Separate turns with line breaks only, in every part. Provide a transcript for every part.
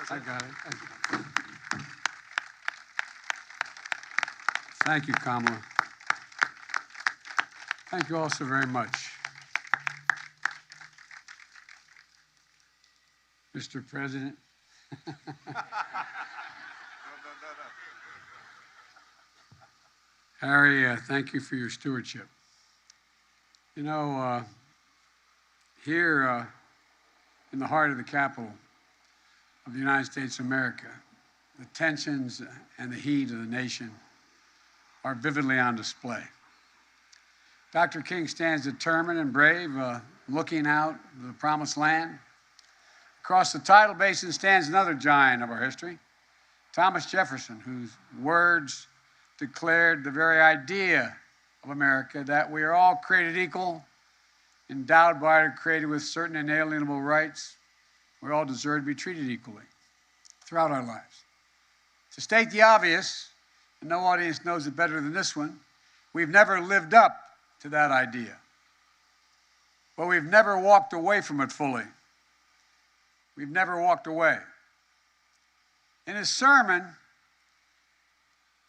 I got it. Thank you, Kamala. Thank you all so very much. Mr. President. Harry, thank you for your stewardship. You know, here in the heart of the capital of the United States of America, the tensions and the heat of the nation are vividly on display. Dr. King stands determined and brave, looking out the promised land. Across the tidal basin stands another giant of our history, Thomas Jefferson, whose words declared the very idea of America, that we are all created equal, endowed by or created with certain inalienable rights. We all deserve to be treated equally throughout our lives. To state the obvious, and no audience knows it better than this one, we've never lived up to that idea. But we've never walked away from it fully. We've never walked away. In his sermon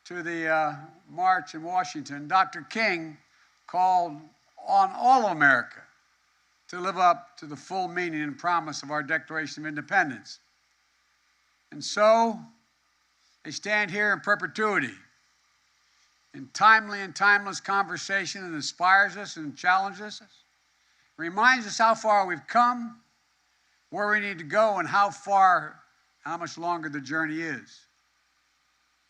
to the march in Washington, Dr. King called on all of America to live up to the full meaning and promise of our Declaration of Independence. And so, they stand here in perpetuity, in timely and timeless conversation that inspires us and challenges us, reminds us how far we've come, where we need to go, and how much longer the journey is.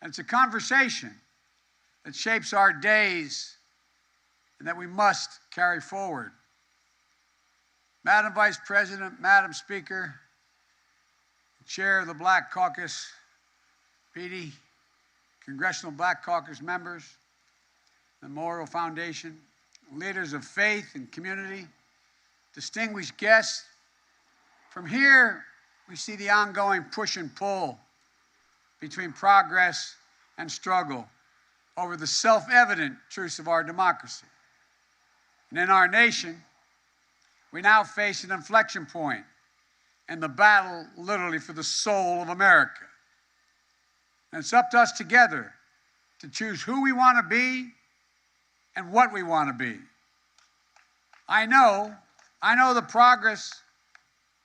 And it's a conversation that shapes our days and that we must carry forward. Madam Vice President, Madam Speaker, Chair of the Black Caucus, Petey, Congressional Black Caucus members, the Memorial Foundation, leaders of faith and community, distinguished guests. From here, we see the ongoing push and pull between progress and struggle over the self-evident truths of our democracy. And in our nation, we now face an inflection point in the battle, literally, for the soul of America. And it's up to us together to choose who we want to be and what we want to be. I know the progress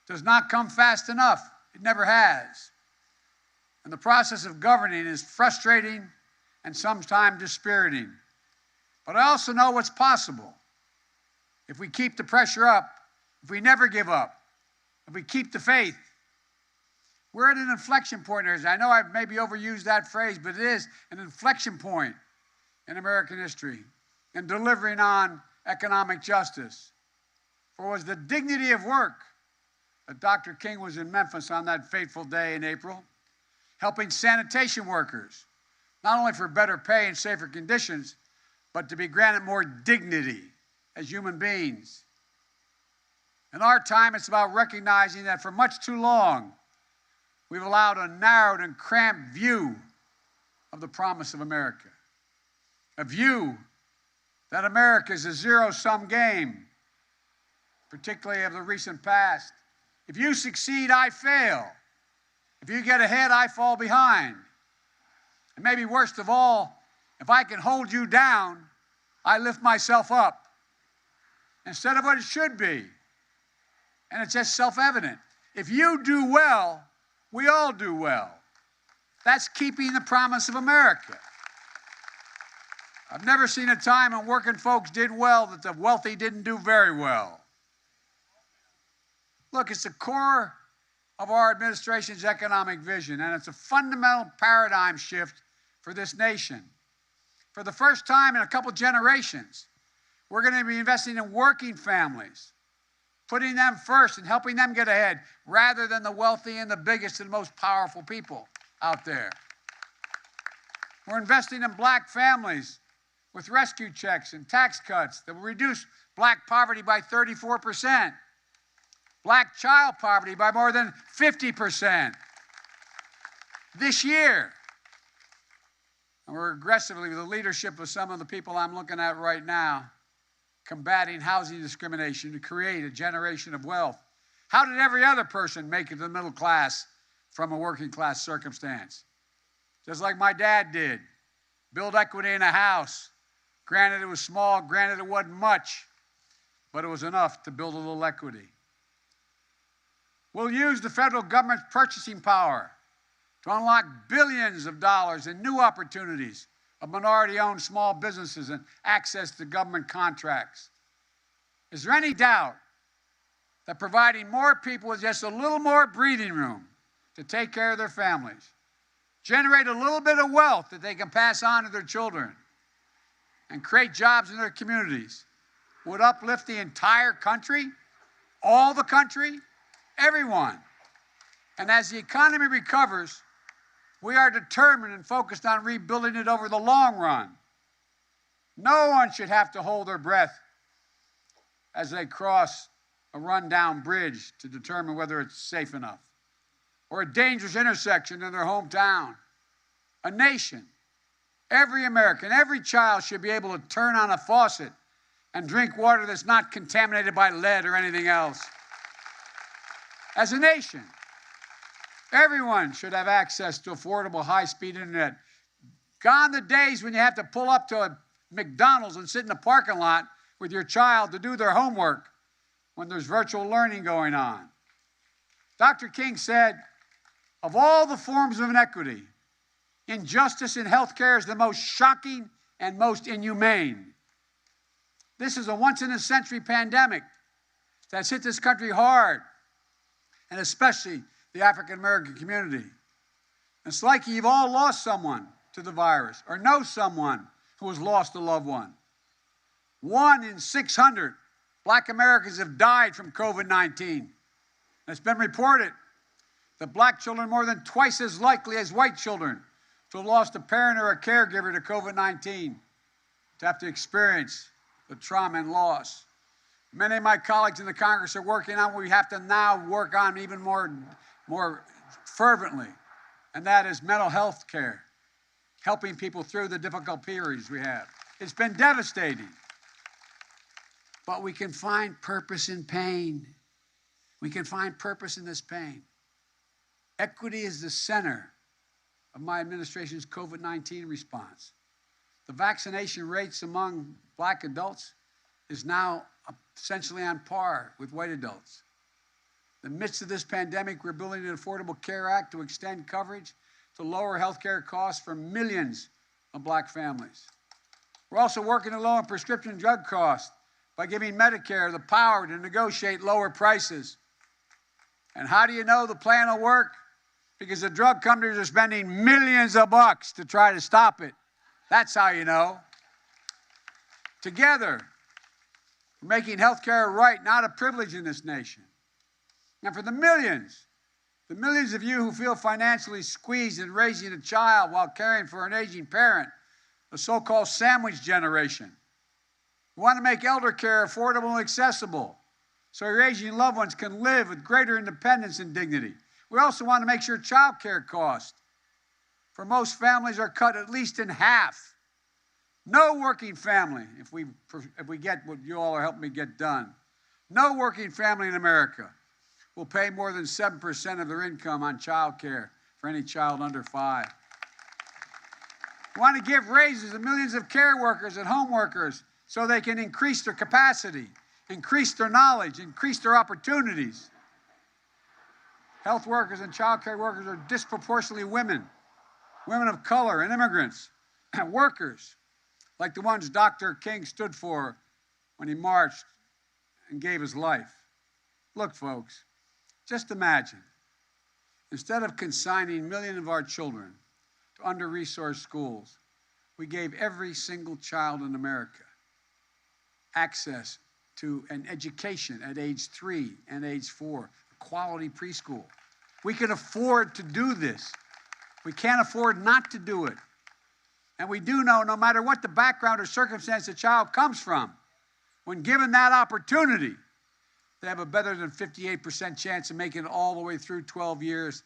does not come fast enough. It never has. And the process of governing is frustrating and sometimes dispiriting. But I also know what's possible. If we keep the pressure up, if we never give up, if we keep the faith. We're at an inflection point here. I know I've maybe overused that phrase, but it is an inflection point in American history in delivering on economic justice. For it was the dignity of work that Dr. King was in Memphis on that fateful day in April, helping sanitation workers, not only for better pay and safer conditions, but to be granted more dignity as human beings. In our time, it's about recognizing that for much too long, we've allowed a narrowed and cramped view of the promise of America. A view that America is a zero-sum game, particularly of the recent past. If you succeed, I fail. If you get ahead, I fall behind. And maybe worst of all, if I can hold you down, I lift myself up instead of what it should be. And it's just self-evident. If you do well, we all do well. That's keeping the promise of America. I've never seen a time when working folks did well that the wealthy didn't do very well. Look, it's the core of our administration's economic vision, and it's a fundamental paradigm shift for this nation. For the first time in a couple generations, we're going to be investing in working families, putting them first and helping them get ahead, rather than the wealthy and the biggest and most powerful people out there. We're investing in black families with rescue checks and tax cuts that will reduce black poverty by 34%, black child poverty by more than 50% this year. And we're aggressively, with the leadership of some of the people I'm looking at right now, combating housing discrimination to create a generation of wealth. How did every other person make it to the middle class from a working class circumstance. Just like my dad did. Build equity in a house. Granted, it was small. Granted, it wasn't much. But it was enough to build a little equity. We'll use the federal government's purchasing power to unlock billions of dollars in new opportunities of minority-owned small businesses and access to government contracts. Is there any doubt that providing more people with just a little more breathing room to take care of their families, generate a little bit of wealth that they can pass on to their children, and create jobs in their communities would uplift the entire country, all the country, everyone? And as the economy recovers, we are determined and focused on rebuilding it over the long run. No one should have to hold their breath as they cross a rundown bridge to determine whether it's safe enough, or a dangerous intersection in their hometown. A nation, every American, every child should be able to turn on a faucet and drink water that's not contaminated by lead or anything else. As a nation, everyone should have access to affordable high-speed internet. Gone the days when you have to pull up to a McDonald's and sit in the parking lot with your child to do their homework when there's virtual learning going on. Dr. King said, of all the forms of inequity, injustice in healthcare is the most shocking and most inhumane. This is a once-in-a-century pandemic that's hit this country hard, and especially the African-American community. It's like you've all lost someone to the virus or know someone who has lost a loved one. 1 in 600 Black Americans have died from COVID-19. It's been reported that Black children are more than twice as likely as white children to have lost a parent or a caregiver to COVID-19, to have to experience the trauma and loss. Many of my colleagues in the Congress are working on what we have to now work on even more fervently, and that is mental health care, helping people through the difficult periods we have. It's been devastating, but we can find purpose in pain. We can find purpose in this pain. Equity is the center of my administration's COVID-19 response. The vaccination rates among Black adults is now essentially on par with white adults. In the midst of this pandemic, we're building an Affordable Care Act to extend coverage to lower health care costs for millions of Black families. We're also working to lower prescription drug costs by giving Medicare the power to negotiate lower prices. And how do you know the plan will work? Because the drug companies are spending millions of bucks to try to stop it. That's how you know. Together, we're making health care a right, not a privilege in this nation. And for the millions of you who feel financially squeezed in raising a child while caring for an aging parent, the so-called sandwich generation, we want to make elder care affordable and accessible so your aging loved ones can live with greater independence and dignity. We also want to make sure child care costs for most families are cut at least in half. No working family, if we get what you all are helping me get done, no working family in America will pay more than 7% of their income on child care for any child under 5. We want to give raises to millions of care workers and home workers so they can increase their capacity, increase their knowledge, increase their opportunities. Health workers and child care workers are disproportionately women of color and immigrants, workers like the ones Dr. King stood for when he marched and gave his life. Look, folks, just imagine, instead of consigning millions of our children to under-resourced schools, we gave every single child in America access to an education at age 3 and age 4, a quality preschool. We can afford to do this. We can't afford not to do it. And we do know, no matter what the background or circumstance the child comes from, when given that opportunity, they have a better than 58% chance of making it all the way through 12 years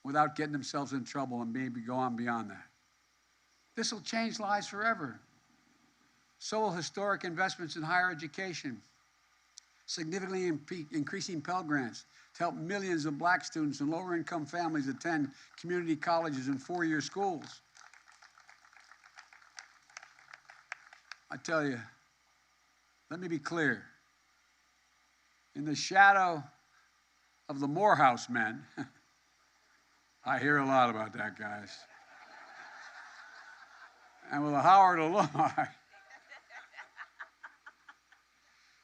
without getting themselves in trouble and maybe go on beyond that. This will change lives forever. So will historic investments in higher education. significantly increasing Pell Grants to help millions of black students and lower-income families attend community colleges and four-year schools. I tell you, let me be clear. In the shadow of the Morehouse men, I hear a lot about that, guys. And with the Howard alumni,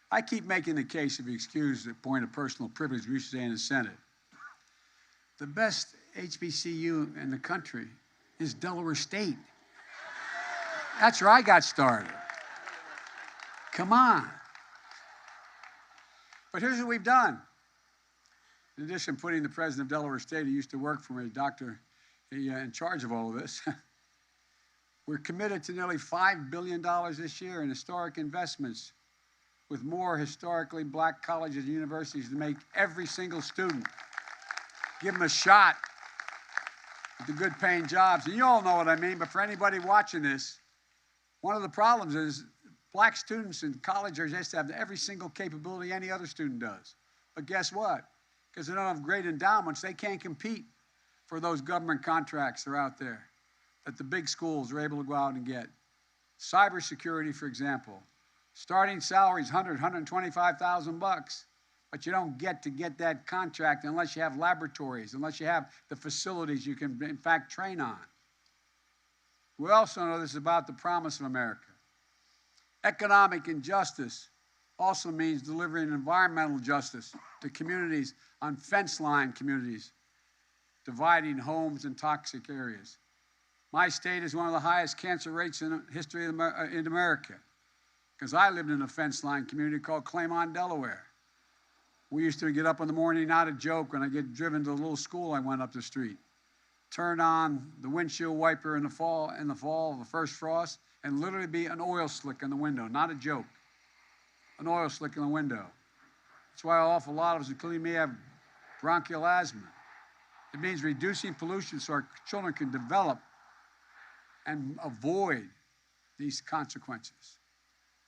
I keep making the case, if you excuse the point of personal privilege, we used to say in the Senate. The best HBCU in the country is Delaware State. That's where I got started. Come on. But here's what we've done. In addition to putting the president of Delaware State, who used to work for me, in charge of all of this, we're committed to nearly $5 billion this year in historic investments with more historically black colleges and universities to make every single student, give them a shot at the good paying jobs. And you all know what I mean, but for anybody watching this, one of the problems is black students in college are just have every single capability any other student does. But guess what? Because they don't have great endowments, they can't compete for those government contracts that are out there that the big schools are able to go out and get. Cybersecurity, for example. Starting salaries, $125,000, but you don't get that contract unless you have laboratories, unless you have the facilities you can, in fact, train on. We also know this is about the promise of America. Economic injustice also means delivering environmental justice to communities on fence-line communities, dividing homes in toxic areas. My state is one of the highest cancer rates in the history in America, because I lived in a fence-line community called Claymont, Delaware. We used to get up in the morning, not a joke, when I get driven to the little school I went up the street. Turn on the windshield wiper in the fall, the first frost, and literally be an oil slick in the window, not a joke. An oil slick in the window. That's why an awful lot of us, including me, have bronchial asthma. It means reducing pollution so our children can develop and avoid these consequences.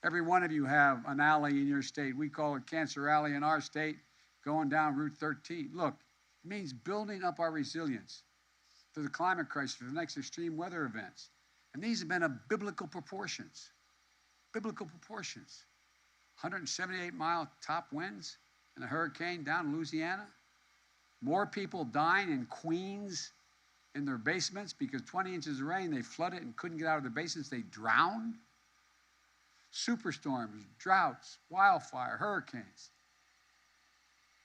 Every one of you have an alley in your state. We call it Cancer Alley in our state, going down Route 13. Look, it means building up our resilience to the climate crisis, for the next extreme weather events. And these have been of biblical proportions. Biblical proportions. 178-mile top winds in a hurricane down in Louisiana. More people dying in Queens in their basements because 20 inches of rain, they flooded and couldn't get out of their basements. They drowned. Superstorms, droughts, wildfire, hurricanes.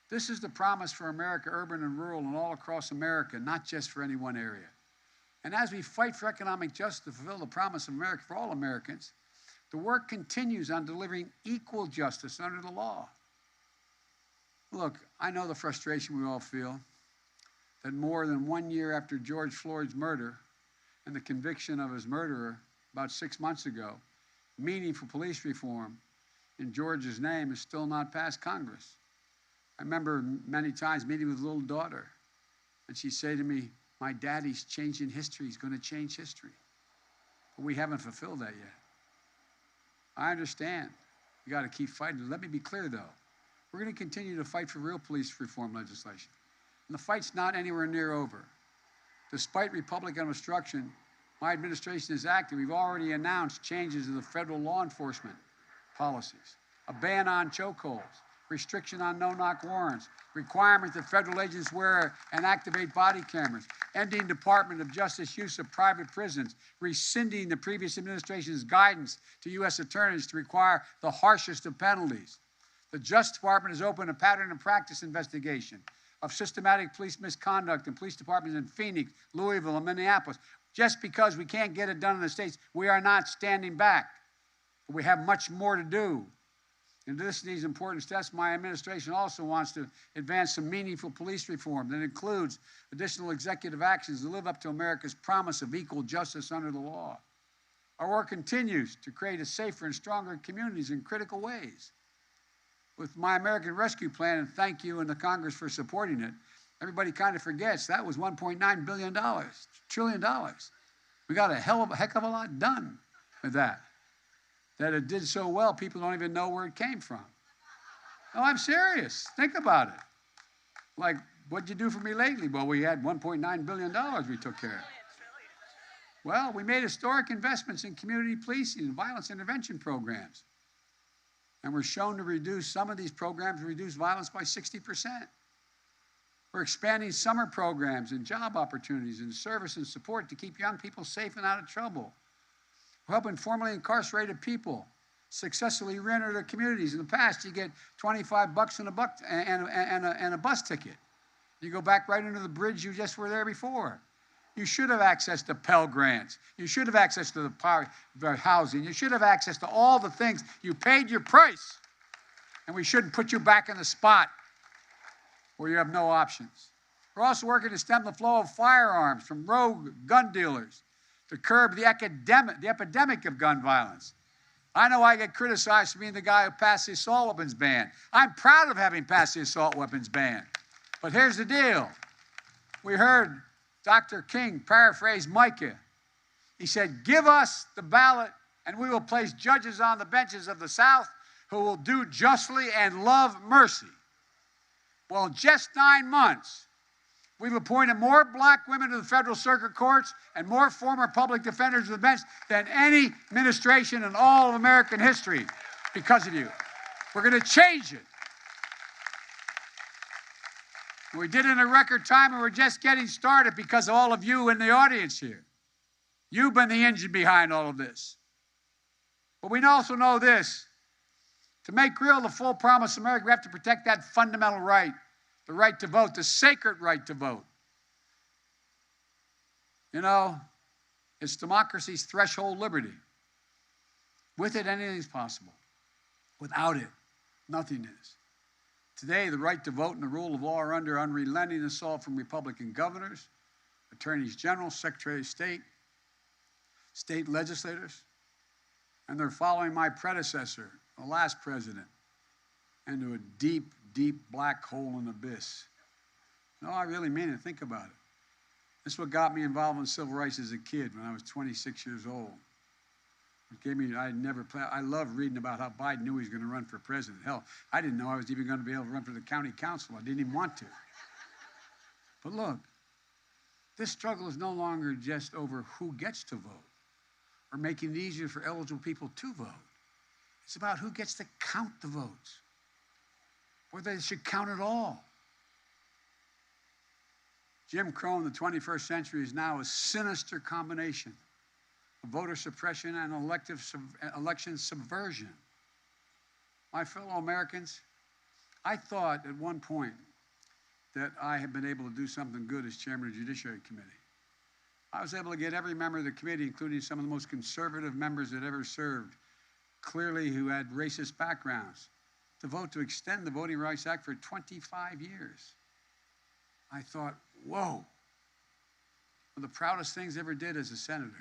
This is the promise for America, urban and rural, and all across America, not just for any one area. And as we fight for economic justice to fulfill the promise of America for all Americans, the work continues on delivering equal justice under the law. Look, I know the frustration we all feel that more than 1 year after George Floyd's murder and the conviction of his murderer about 6 months ago, meaningful police reform in George's name is still not passed Congress. I remember many times meeting with a little daughter, and she'd say to me, "My daddy's changing history. He's going to change history." But we haven't fulfilled that yet. I understand. You got to keep fighting. Let me be clear, though. We're going to continue to fight for real police reform legislation. And the fight's not anywhere near over. Despite Republican obstruction, my administration is active. We've already announced changes to the federal law enforcement policies, a ban on chokeholds, restriction on no-knock warrants, requirement that federal agents wear and activate body cameras, ending Department of Justice use of private prisons, rescinding the previous administration's guidance to U.S. attorneys to require the harshest of penalties. The Justice Department has opened a pattern and practice investigation of systematic police misconduct in police departments in Phoenix, Louisville, and Minneapolis. Just because we can't get it done in the states, we are not standing back. But we have much more to do. In addition to these important steps, my administration also wants to advance some meaningful police reform that includes additional executive actions to live up to America's promise of equal justice under the law. Our work continues to create a safer and stronger communities in critical ways. With my American Rescue Plan, and thank you and the Congress for supporting it, everybody kind of forgets that was $1.9 billion, trillion. We got a heck of a lot done with that. That it did so well, people don't even know where it came from. No, I'm serious. Think about it. Like, what'd you do for me lately? Well, we had $1.9 billion we took care of. Well, we made historic investments in community policing and violence intervention programs. And we're shown to reduce, some of these programs reduce violence by 60%. We're expanding summer programs and job opportunities and service and support to keep young people safe and out of trouble. We're helping formerly incarcerated people successfully re-enter their communities. In the past, you get $25 and a bus ticket. You go back right under the bridge you just were there before. You should have access to Pell Grants. You should have access to the housing. You should have access to all the things. You paid your price, and we shouldn't put you back in the spot where you have no options. We're also working to stem the flow of firearms from rogue gun dealers to curb the epidemic of gun violence. I know I get criticized for being the guy who passed the assault weapons ban. I'm proud of having passed the assault weapons ban. But here's the deal. We heard Dr. King paraphrase Micah. He said, give us the ballot and we will place judges on the benches of the South who will do justly and love mercy. Well, in just 9 months, we've appointed more black women to the federal circuit courts and more former public defenders to the bench than any administration in all of American history because of you. We're going to change it. We did it in a record time, and we're just getting started because of all of you in the audience here. You've been the engine behind all of this. But we also know this. To make real the full promise of America, we have to protect that fundamental right, the right to vote, the sacred right to vote. You know, it's democracy's threshold liberty. With it, anything is possible. Without it, nothing is. Today, the right to vote and the rule of law are under unrelenting assault from Republican governors, attorneys general, secretary of state, state legislators, and they're following my predecessor, the last president, into a deep, deep black hole and abyss. No, I really mean it. Think about it. This is what got me involved in civil rights as a kid when I was 26 years old. It gave me, I love reading about how Biden knew he was going to run for president. Hell, I didn't know I was even going to be able to run for the county council. I didn't even want to. But look, this struggle is no longer just over who gets to vote or making it easier for eligible people to vote. It's about who gets to count the votes, whether they should count at all. Jim Crow in the 21st century is now a sinister combination of voter suppression and election subversion. My fellow Americans, I thought at one point that I had been able to do something good as chairman of the Judiciary Committee. I was able to get every member of the committee, including some of the most conservative members that ever served, clearly who had racist backgrounds, to vote to extend the Voting Rights Act for 25 years. I thought, whoa, one of the proudest things I ever did as a senator.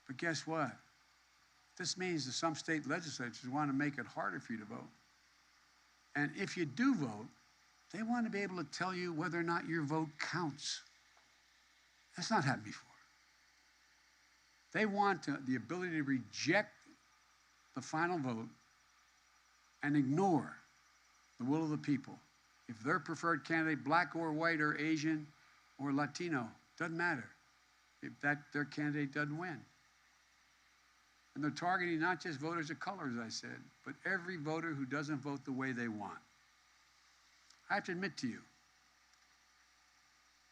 But guess what? This means that some state legislatures want to make it harder for you to vote. And if you do vote, they want to be able to tell you whether or not your vote counts. That's not happened before. They want the ability to reject the final vote and ignore the will of the people. If their preferred candidate, black or white or Asian or Latino, doesn't matter if their candidate doesn't win. And they're targeting not just voters of color, as I said, but every voter who doesn't vote the way they want. I have to admit to you,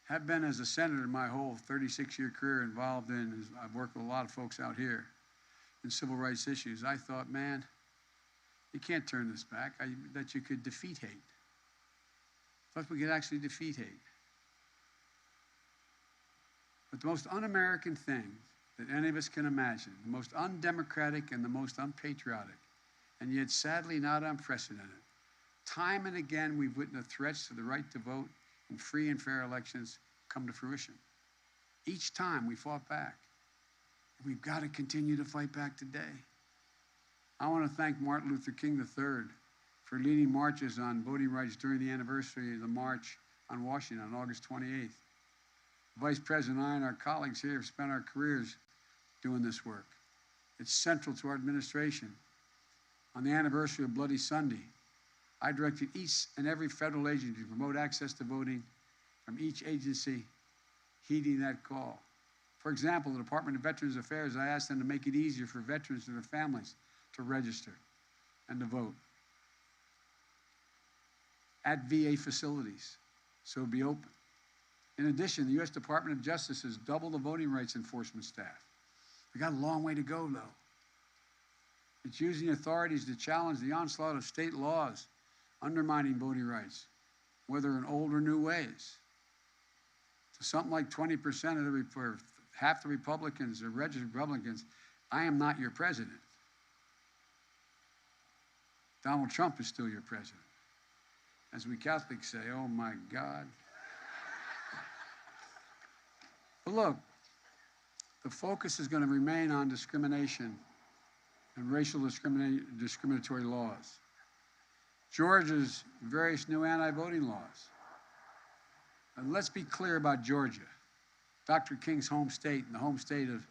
have been as a senator my whole 36-year career involved in, I've worked with a lot of folks out here in civil rights issues. I thought, man, you can't turn this back, that you could defeat hate. I thought we could actually defeat hate. But the most un-American thing that any of us can imagine, the most undemocratic and the most unpatriotic, and yet sadly not unprecedented. Time and again, we've witnessed threats to the right to vote in free and fair elections come to fruition. Each time we fought back. We've got to continue to fight back today. I want to thank Martin Luther King III for leading marches on voting rights during the anniversary of the March on Washington on August 28th. Vice President and I and our colleagues here have spent our careers doing this work. It's central to our administration. On the anniversary of Bloody Sunday, I directed each and every federal agency to promote access to voting, from each agency heeding that call. For example, the Department of Veterans Affairs, I asked them to make it easier for veterans and their families to register and to vote at VA facilities, so it'll be open. In addition, the U.S. Department of Justice has doubled the voting rights enforcement staff. We got a long way to go, though. It's using authorities to challenge the onslaught of state laws undermining voting rights, whether in old or new ways. To something like 20% of or half the Republicans or registered Republicans, I am not your president. Donald Trump is still your president. As we Catholics say, oh my God. But look, the focus is going to remain on discrimination and racial discriminatory laws. Georgia's various new anti-voting laws. And let's be clear about Georgia, Dr. King's home state, and the home state of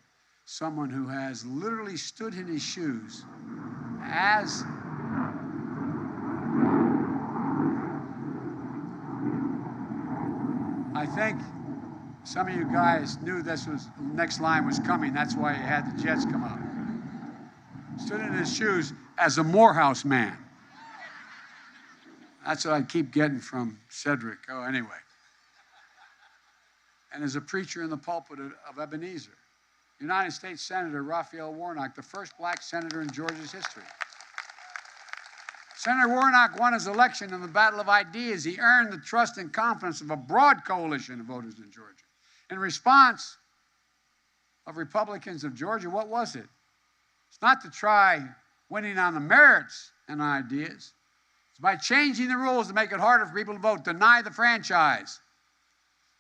someone who has literally stood in his shoes as I think some of you guys knew this was the next line was coming. That's why you had the Jets come out. Stood in his shoes as a Morehouse man. That's what I keep getting from Cedric. Oh, anyway. And as a preacher in the pulpit of Ebenezer, United States Senator Raphael Warnock, the first black senator in Georgia's history. Senator Warnock won his election in the battle of ideas. He earned the trust and confidence of a broad coalition of voters in Georgia. In response of Republicans of Georgia, what was it? It's not to try winning on the merits and ideas. It's by changing the rules to make it harder for people to vote, deny the franchise.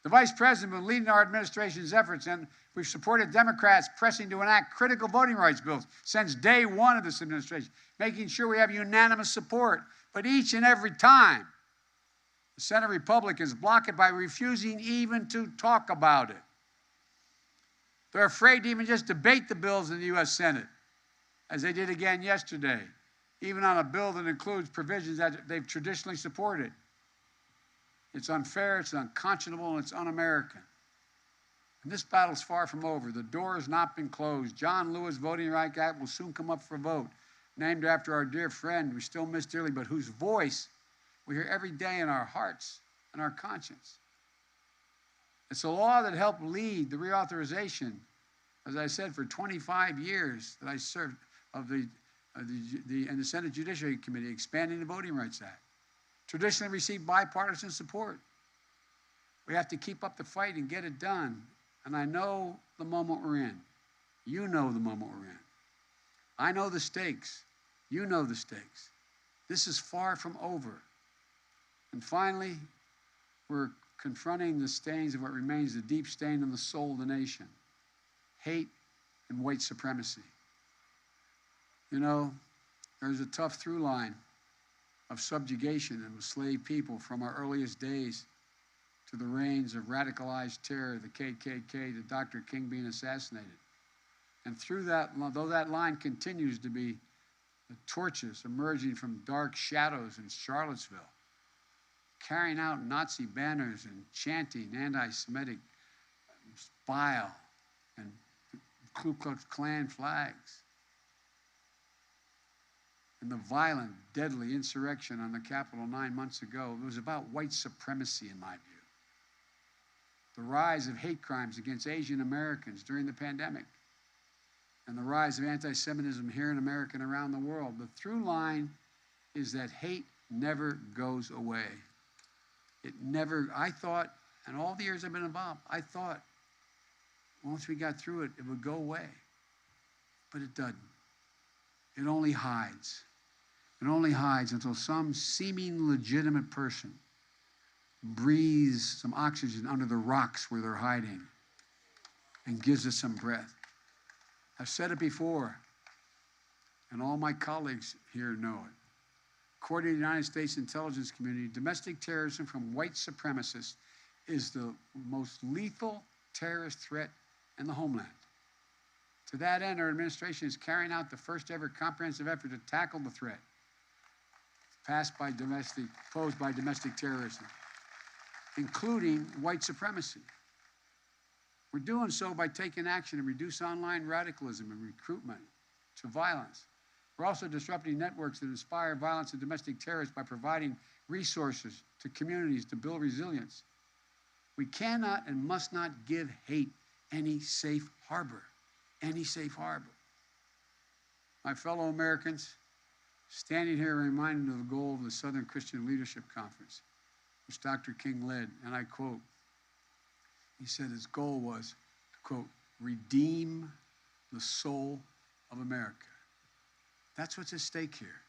The vice president was leading our administration's efforts, and we've supported Democrats pressing to enact critical voting rights bills since day one of this administration, making sure we have unanimous support. But each and every time, the Senate Republicans block it by refusing even to talk about it. They're afraid to even just debate the bills in the U.S. Senate, as they did again yesterday, even on a bill that includes provisions that they've traditionally supported. It's unfair, it's unconscionable, and it's un-American. And this battle's far from over. The door has not been closed. John Lewis Voting Rights Act will soon come up for a vote, named after our dear friend we still miss dearly, but whose voice we hear every day in our hearts and our conscience. It's a law that helped lead the reauthorization, as I said, for 25 years that I served in the Senate Judiciary Committee, expanding the Voting Rights Act. Traditionally received bipartisan support. We have to keep up the fight and get it done. And I know the moment we're in. You know the moment we're in. I know the stakes. You know the stakes. This is far from over. And finally, we're confronting the stains of what remains the deep stain in the soul of the nation. Hate and white supremacy. You know, there's a tough through line of subjugation and enslaved people from our earliest days to the reigns of radicalized terror, the KKK, to Dr. King being assassinated. And through that, though that line continues to be the torches emerging from dark shadows in Charlottesville, carrying out Nazi banners and chanting anti-Semitic bile and Ku Klux Klan flags, and the violent, deadly insurrection on the Capitol 9 months ago, it was about white supremacy, in my view. The rise of hate crimes against Asian Americans during the pandemic, and the rise of anti-Semitism here in America and around the world. The through line is that hate never goes away. It never, I thought, and all the years I've been involved, I thought once we got through it, it would go away. But it doesn't. It only hides. It only hides until some seeming legitimate person breathes some oxygen under the rocks where they're hiding and gives us some breath. I've said it before, and all my colleagues here know it. According to the United States intelligence community, domestic terrorism from white supremacists is the most lethal terrorist threat in the homeland. To that end, our administration is carrying out the first ever comprehensive effort to tackle the threat. posed by domestic terrorism, including white supremacy. We're doing so by taking action to reduce online radicalism and recruitment to violence. We're also disrupting networks that inspire violence and domestic terrorists by providing resources to communities to build resilience. We cannot and must not give hate any safe harbor, any safe harbor. My fellow Americans, standing here reminded of the goal of the Southern Christian Leadership Conference, which Dr. King led, and I quote, he said his goal was to, quote, redeem the soul of America. That's what's at stake here,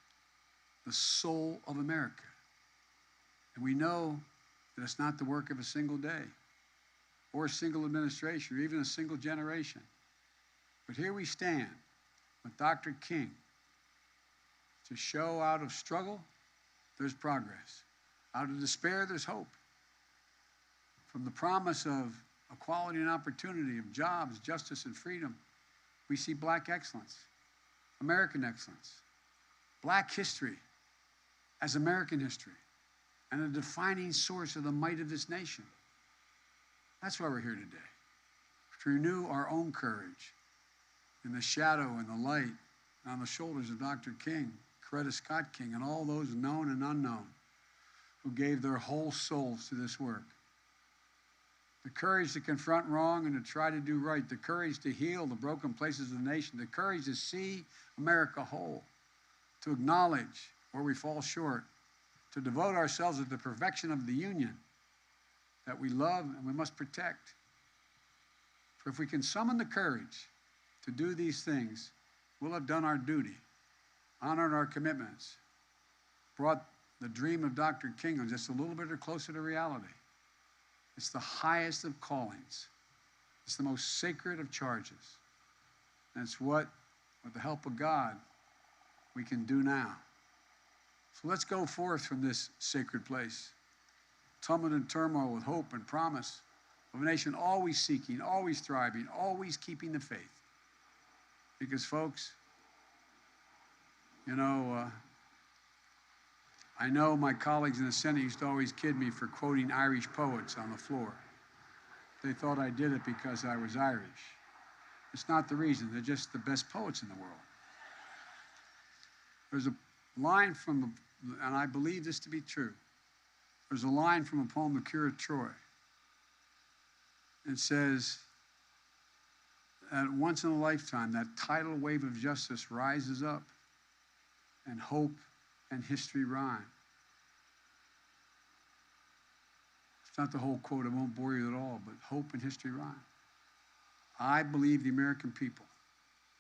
the soul of America. And we know that it's not the work of a single day or a single administration or even a single generation. But here we stand with Dr. King to show out of struggle, there's progress. Out of despair, there's hope. From the promise of equality and opportunity, of jobs, justice, and freedom, we see Black excellence, American excellence, Black history as American history, and a defining source of the might of this nation. That's why we're here today, to renew our own courage in the shadow and the light on the shoulders of Dr. King, Coretta Scott King, and all those known and unknown who gave their whole souls to this work. The courage to confront wrong and to try to do right, the courage to heal the broken places of the nation, the courage to see America whole, to acknowledge where we fall short, to devote ourselves to the perfection of the union that we love and we must protect. For if we can summon the courage to do these things, we'll have done our duty, honored our commitments, brought the dream of Dr. King just a little bit closer to reality. It's the highest of callings. It's the most sacred of charges. And it's what, with the help of God, we can do now. So let's go forth from this sacred place, tumbled in turmoil with hope and promise of a nation always seeking, always thriving, always keeping the faith. Because, folks, you know, I know my colleagues in the Senate used to always kid me for quoting Irish poets on the floor. They thought I did it because I was Irish. It's not the reason. They're just the best poets in the world. There's a line from, and I believe this to be true, there's a line from a poem, The Cure of Troy. It says, that once in a lifetime, that tidal wave of justice rises up, and hope and history rhyme. It's not the whole quote, I won't bore you at all, but hope and history rhyme. I believe the American people,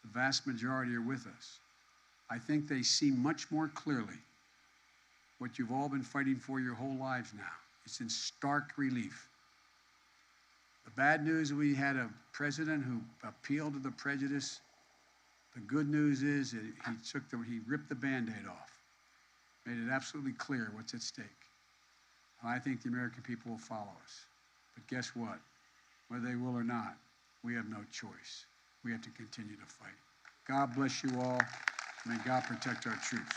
the vast majority, are with us. I think they see much more clearly what you've all been fighting for your whole lives now. It's in stark relief. The bad news, we had a president who appealed to the prejudice. The good news is that he ripped the Band-Aid off, made it absolutely clear what's at stake. And I think the American people will follow us. But guess what? Whether they will or not, we have no choice. We have to continue to fight. God bless you all. May God protect our troops.